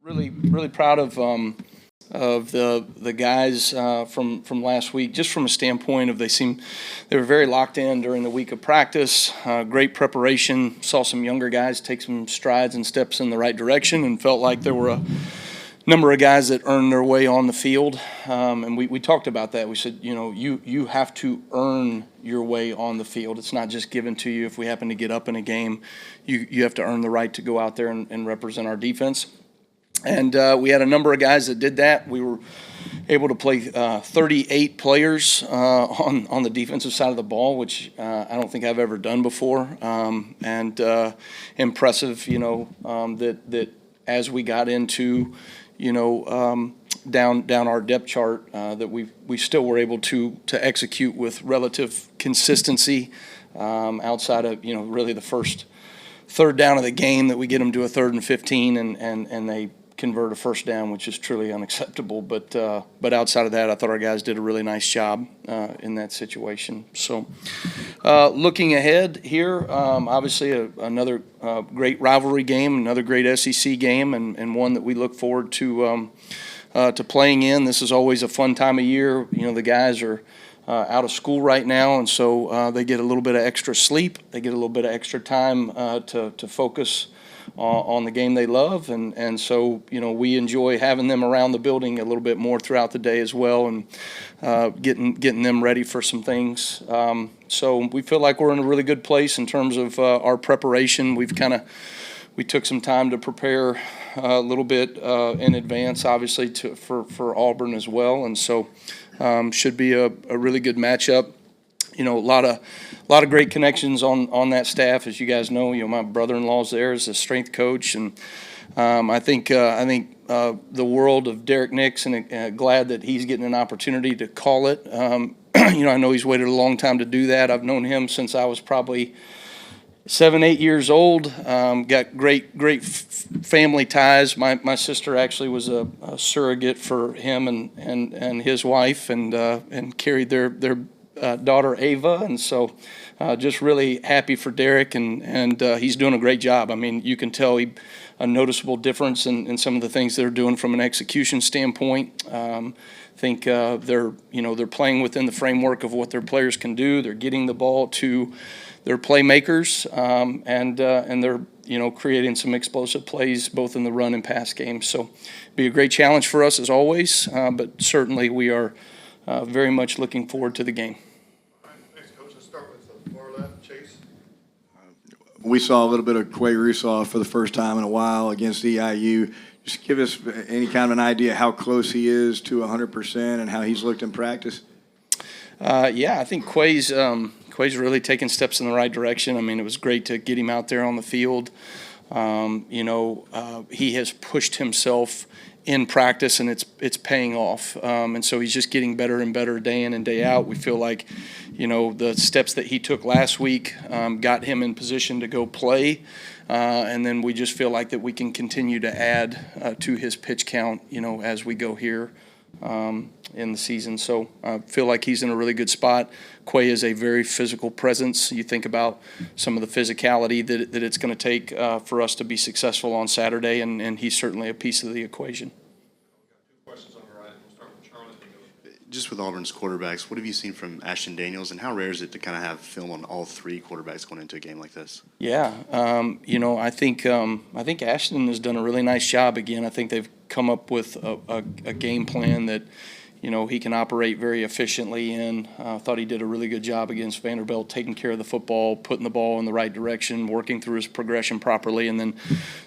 Really proud of the guys from last week, just from a standpoint of they were very locked in during the week of practice. Great preparation. Saw some younger guys take some strides and steps in the right direction, and felt like there were a number of guys that earned their way on the field. And we talked about that. We said, you have to earn your way on the field. It's not just given to you if we happen to get up in a game. You have to earn the right to go out there and represent our defense. And we had a number of guys that did that. We were able to play 38 players on the defensive side of the ball, which I don't think I've ever done before. And impressive, that as we got into, down our depth chart, that we still were able to execute with relative consistency outside of, really the first third down of the game, that we get them to a 3rd and 15 and they convert a first down, which is truly unacceptable. But outside of that, I thought our guys did a really nice job in that situation. So looking ahead here, obviously another great rivalry game, another great SEC game, and one that we look forward to playing in. This is always a fun time of year. The guys are out of school right now, and so they get a little bit of extra sleep. They get a little bit of extra time to focus on the game they love, and so we enjoy having them around the building a little bit more throughout the day as well, and getting them ready for some things. So we feel like we're in a really good place in terms of our preparation. We took some time to prepare a little bit in advance, obviously for Auburn as well, and so should be a really good matchup. A lot of great connections on that staff, as you guys know. My brother-in-law's there as a strength coach, and I think the world of Derek Nix, and glad that he's getting an opportunity to call it. I know he's waited a long time to do that. I've known him since I was probably 7, 8 years old. Got great family ties. My sister actually was a surrogate for him and his wife, and carried their daughter Ava, and so just really happy for Derek, and he's doing a great job. I mean, you can tell a noticeable difference in some of the things they're doing from an execution standpoint. Think they're playing within the framework of what their players can do. They're getting the ball to their playmakers, and they're creating some explosive plays both in the run and pass game. So, be a great challenge for us as always, but certainly we are very much looking forward to the game. We saw a little bit of Quay Rusaw for the first time in a while against EIU. Just give us any kind of an idea how close he is to 100% and how he's looked in practice. I think Quay's really taken steps in the right direction. I mean, it was great to get him out there on the field. He has pushed himself in practice, and it's paying off. And so he's just getting better and better day in and day out. We feel like, the steps that he took last week got him in position to go play. And then we just feel like that we can continue to add to his pitch count, as we go here in the season. So I feel like he's in a really good spot. Quay is a very physical presence. You think about some of the physicality that it's going to take for us to be successful on Saturday, and he's certainly a piece of the equation. Just with Auburn's quarterbacks, what have you seen from Ashton Daniels, and how rare is it to kind of have film on all 3 quarterbacks going into a game like this? Yeah, I think Ashton has done a really nice job. Again, I think they've come up with a game plan that he can operate very efficiently in. Thought he did a really good job against Vanderbilt, taking care of the football, putting the ball in the right direction, working through his progression properly, and then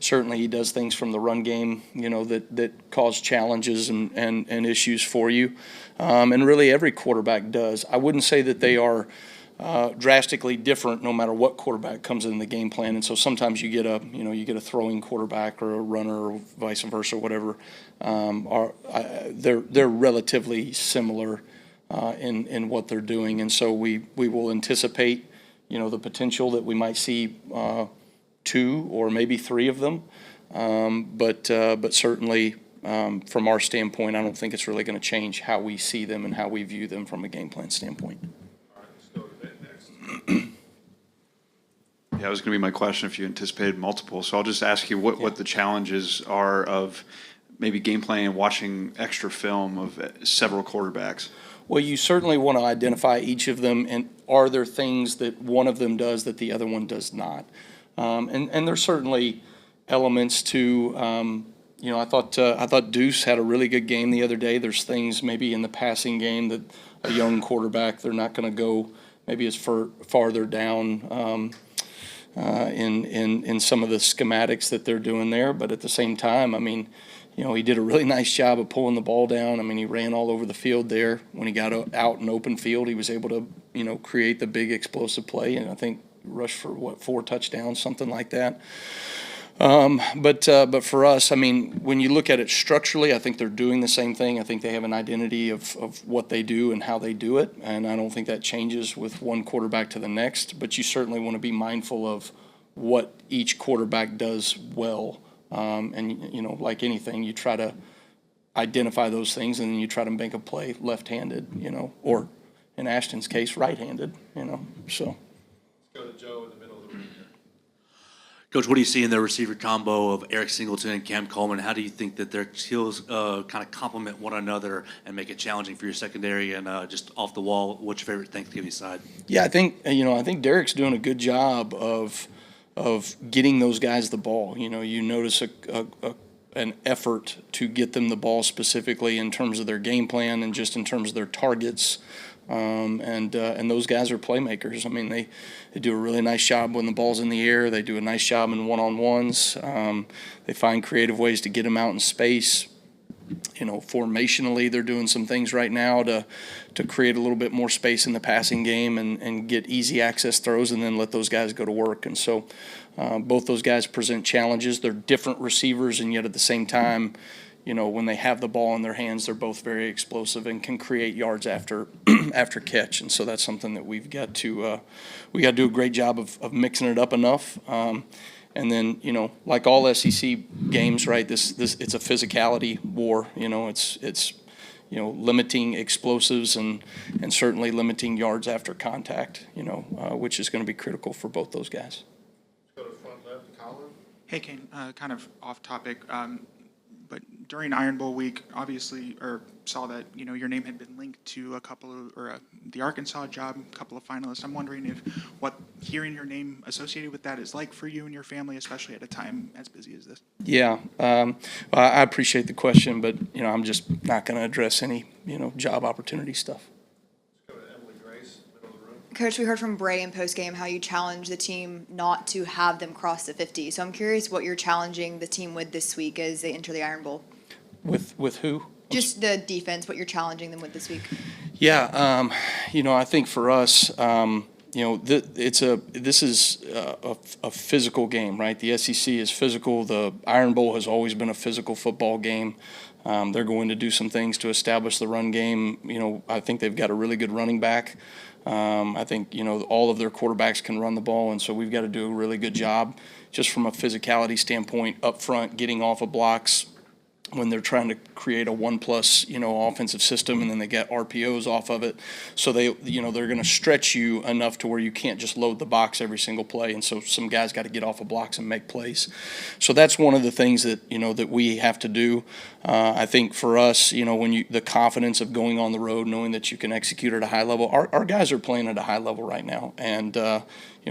certainly he does things from the run game, that cause challenges and issues for you. And really every quarterback does. I wouldn't say that they are drastically different no matter what quarterback comes in the game plan. And so sometimes you get a throwing quarterback or a runner or vice versa, whatever. They're relatively similar in what they're doing. And so we will anticipate, the potential that we might see 2 or maybe 3 of them. But certainly from our standpoint, I don't think it's really going to change how we see them and how we view them from a game plan standpoint. Yeah, that was going to be my question if you anticipated multiple. So I'll just ask you what the challenges are of maybe game planning and watching extra film of several quarterbacks. Well, you certainly want to identify each of them, and are there things that one of them does that the other one does not? And there's certainly elements to, I thought Deuce had a really good game the other day. There's things maybe in the passing game that a young quarterback, they're not going to go maybe as farther down in some of the schematics that they're doing there. But at the same time, I mean, he did a really nice job of pulling the ball down. I mean, he ran all over the field there. When he got out in open field, he was able to, create the big explosive play, and I think rushed for 4 touchdowns, something like that. But for us, I mean, when you look at it structurally, I think they're doing the same thing. I think they have an identity of what they do and how they do it, and I don't think that changes with one quarterback to the next. But you certainly want to be mindful of what each quarterback does well. And, like anything, you try to identify those things, and then you try to make a play left-handed, or in Ashton's case, right-handed, so. Go to Joe in the middle of the room here. Coach, what do you see in the receiver combo of Eric Singleton and Cam Coleman? How do you think that their skills kind of complement one another and make it challenging for your secondary and just off the wall? What's your favorite Thanksgiving side? Yeah, I think Derek's doing a good job of getting those guys the ball. You notice an effort to get them the ball specifically in terms of their game plan and just in terms of their targets. And those guys are playmakers. I mean, they do a really nice job when the ball's in the air. They do a nice job in one-on-ones. They find creative ways to get them out in space. Formationally, they're doing some things right now to create a little bit more space in the passing game and get easy access throws and then let those guys go to work. And so both those guys present challenges. They're different receivers, and yet at the same time, when they have the ball in their hands, they're both very explosive and can create yards after catch. And so that's something that we've got to do a great job of mixing it up enough. And then, like all SEC games, right, this it's a physicality war. It's limiting explosives and certainly limiting yards after contact, which is going to be critical for both those guys. Go to front left, Colin. Hey, Kane, kind of off topic, but during Iron Bowl week, obviously, saw that, your name had been linked to a couple of, the Arkansas job, a couple of finalists. I'm wondering what hearing your name associated with that is like for you and your family, especially at a time as busy as this. Yeah, I appreciate the question, but, I'm just not going to address any, job opportunity stuff. Coach, we heard from Bray in postgame how you challenged the team not to have them cross the 50. So I'm curious what you're challenging the team with this week as they enter the Iron Bowl. With who? Just the defense, what you're challenging them with this week. Yeah, I think for us, this is a physical game, right? The SEC is physical. The Iron Bowl has always been a physical football game. They're going to do some things to establish the run game. I think they've got a really good running back. I think, all of their quarterbacks can run the ball, and so we've got to do a really good job just from a physicality standpoint up front, getting off of blocks when they're trying to create a 1+ offensive system, and then they get RPOs off of it. So they're going to stretch you enough to where you can't just load the box every single play. And so some guys got to get off of blocks and make plays. So that's one of the things that, that we have to do. I think for us, when the confidence of going on the road, knowing that you can execute at a high level, our guys are playing at a high level right now. And,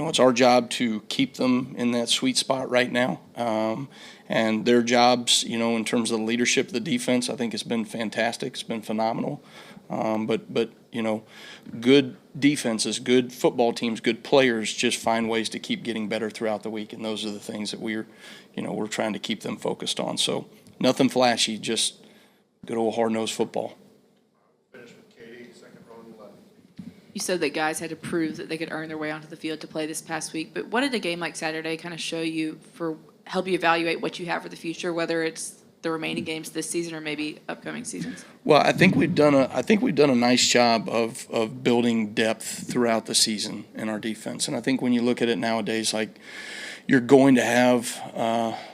it's our job to keep them in that sweet spot right now. And their jobs, in terms of the leadership of the defense, I think it's been fantastic. It's been phenomenal. But good defenses, good football teams, good players just find ways to keep getting better throughout the week. And those are the things that we're trying to keep them focused on. So nothing flashy, just good old hard-nosed football. Finish with Katie, second row on the left. You said that guys had to prove that they could earn their way onto the field to play this past week. But what did a game like Saturday kind of show you help you evaluate what you have for the future, whether it's the remaining games this season or maybe upcoming seasons? Well, I think we've done a nice job of building depth throughout the season in our defense. And I think when you look at it nowadays, like, you're going to have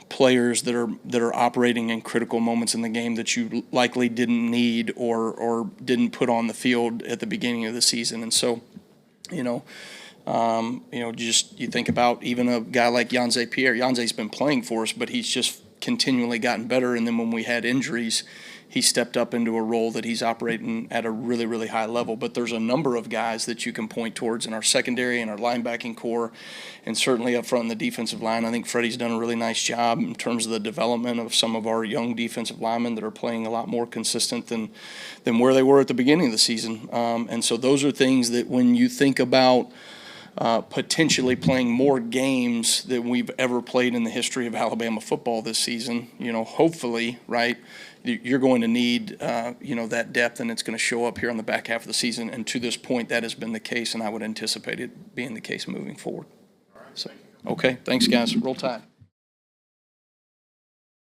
players that are operating in critical moments in the game that you likely didn't need or didn't put on the field at the beginning of the season. And so, Just you think about even a guy like Yanze Pierre. Yanze's been playing for us, but he's just continually gotten better. And then when we had injuries, he stepped up into a role that he's operating at a really, really high level. But there's a number of guys that you can point towards in our secondary and our linebacking core, and certainly up front in the defensive line. I think Freddie's done a really nice job in terms of the development of some of our young defensive linemen that are playing a lot more consistent than where they were at the beginning of the season. And so those are things that when you think about potentially playing more games than we've ever played in the history of Alabama football this season, hopefully, right, you're going to need, that depth, and it's going to show up here on the back half of the season. And to this point, that has been the case, and I would anticipate it being the case moving forward. So, okay, thanks, guys. Roll Tide.